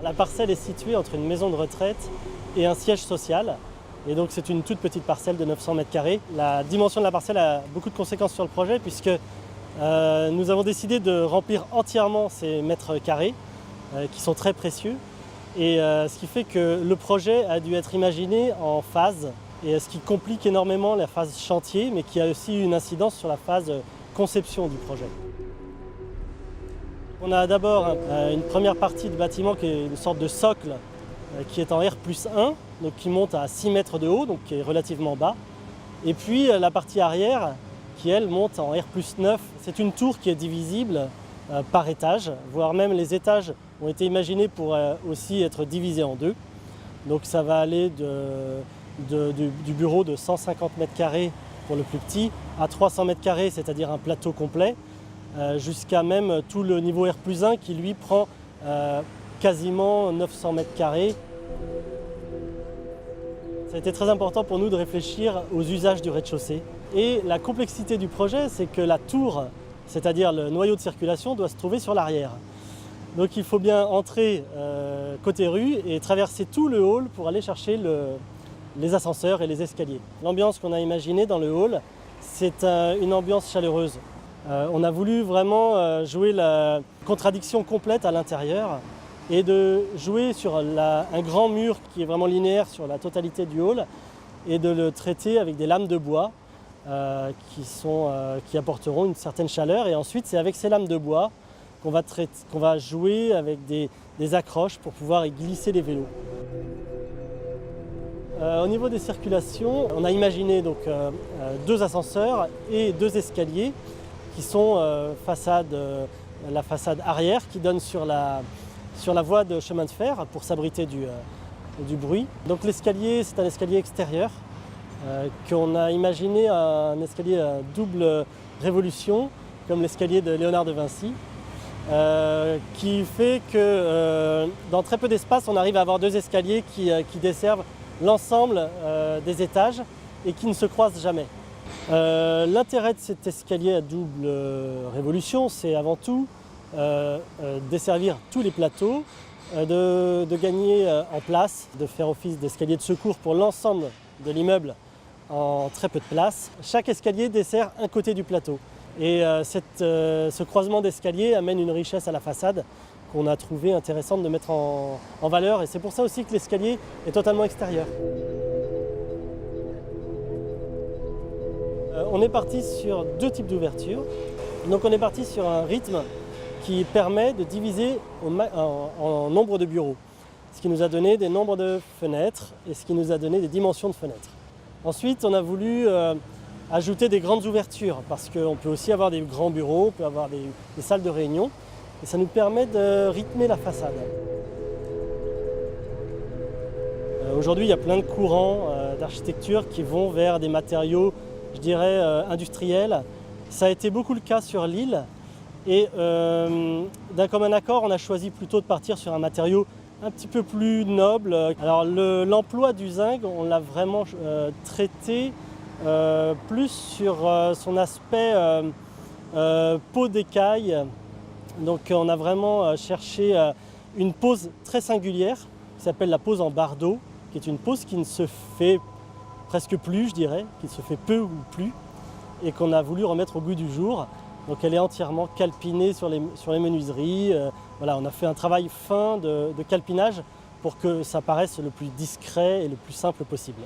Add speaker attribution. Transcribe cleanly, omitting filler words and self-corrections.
Speaker 1: La parcelle est située entre une maison de retraite et un siège social. Et donc c'est une toute petite parcelle de 900 mètres carrés. La dimension de la parcelle a beaucoup de conséquences sur le projet puisque nous avons décidé de remplir entièrement ces mètres carrés qui sont très précieux. Et ce qui fait que le projet a dû être imaginé en phases, et ce qui complique énormément la phase chantier, mais qui a aussi une incidence sur la phase conception du projet. On a d'abord une première partie du bâtiment qui est une sorte de socle qui est en R+1, donc qui monte à 6 mètres de haut, donc qui est relativement bas. Et puis la partie arrière qui, elle, monte en R+9. C'est une tour qui est divisible par étage, voire même les étages ont été imaginés pour aussi être divisés en deux. Donc ça va aller du bureau de 150 mètres carrés pour le plus petit à 300 mètres carrés, c'est-à-dire un plateau complet, jusqu'à même tout le niveau R+1 qui lui prend quasiment 900 mètres carrés. Ça a été très important pour nous de réfléchir aux usages du rez-de-chaussée. Et la complexité du projet, c'est que la tour, c'est-à-dire le noyau de circulation, doit se trouver sur l'arrière. Donc il faut bien entrer côté rue et traverser tout le hall pour aller chercher les ascenseurs et les escaliers. L'ambiance qu'on a imaginée dans le hall, c'est une ambiance chaleureuse. On a voulu vraiment jouer la contradiction complète à l'intérieur et de jouer sur un grand mur qui est vraiment linéaire sur la totalité du hall et de le traiter avec des lames de bois qui apporteront une certaine chaleur. Et ensuite, c'est avec ces lames de bois qu'on va jouer avec des accroches pour pouvoir y glisser les vélos. Au niveau des circulations, on a imaginé donc, 2 ascenseurs et 2 escaliers qui sont la façade arrière qui donne sur la voie de chemin de fer pour s'abriter du bruit. Donc l'escalier, c'est un escalier extérieur qu'on a imaginé un escalier à double révolution, comme l'escalier de Léonard de Vinci, qui fait que dans très peu d'espace, on arrive à avoir 2 escaliers qui desservent l'ensemble des étages et qui ne se croisent jamais. L'intérêt de cet escalier à double révolution, c'est avant tout desservir tous les plateaux, de gagner en place, de faire office d'escalier de secours pour l'ensemble de l'immeuble en très peu de place. Chaque escalier dessert un côté du plateau. Et ce croisement d'escaliers amène une richesse à la façade qu'on a trouvé intéressante de mettre en valeur. Et c'est pour ça aussi que l'escalier est totalement extérieur. On est parti sur 2 types d'ouvertures. Donc on est parti sur un rythme qui permet de diviser en nombre de bureaux. Ce qui nous a donné des nombres de fenêtres et ce qui nous a donné des dimensions de fenêtres. Ensuite, on a voulu ajouter des grandes ouvertures parce qu'on peut aussi avoir des grands bureaux, on peut avoir des salles de réunion et ça nous permet de rythmer la façade. Aujourd'hui, il y a plein de courants d'architecture qui vont vers des matériaux, je dirais, industriels. Ça a été beaucoup le cas sur l'île et d'un commun accord, on a choisi plutôt de partir sur un matériau un petit peu plus noble. Alors l'emploi du zinc, on l'a vraiment traité plus sur son aspect peau d'écaille. Donc on a vraiment cherché une pose très singulière qui s'appelle la pose en bardeau, qui est une pose qui ne se fait presque plus, je dirais, qui se fait peu ou plus, et qu'on a voulu remettre au goût du jour. Donc elle est entièrement calpinée sur les menuiseries. Voilà, on a fait un travail fin de calpinage pour que ça paraisse le plus discret et le plus simple possible.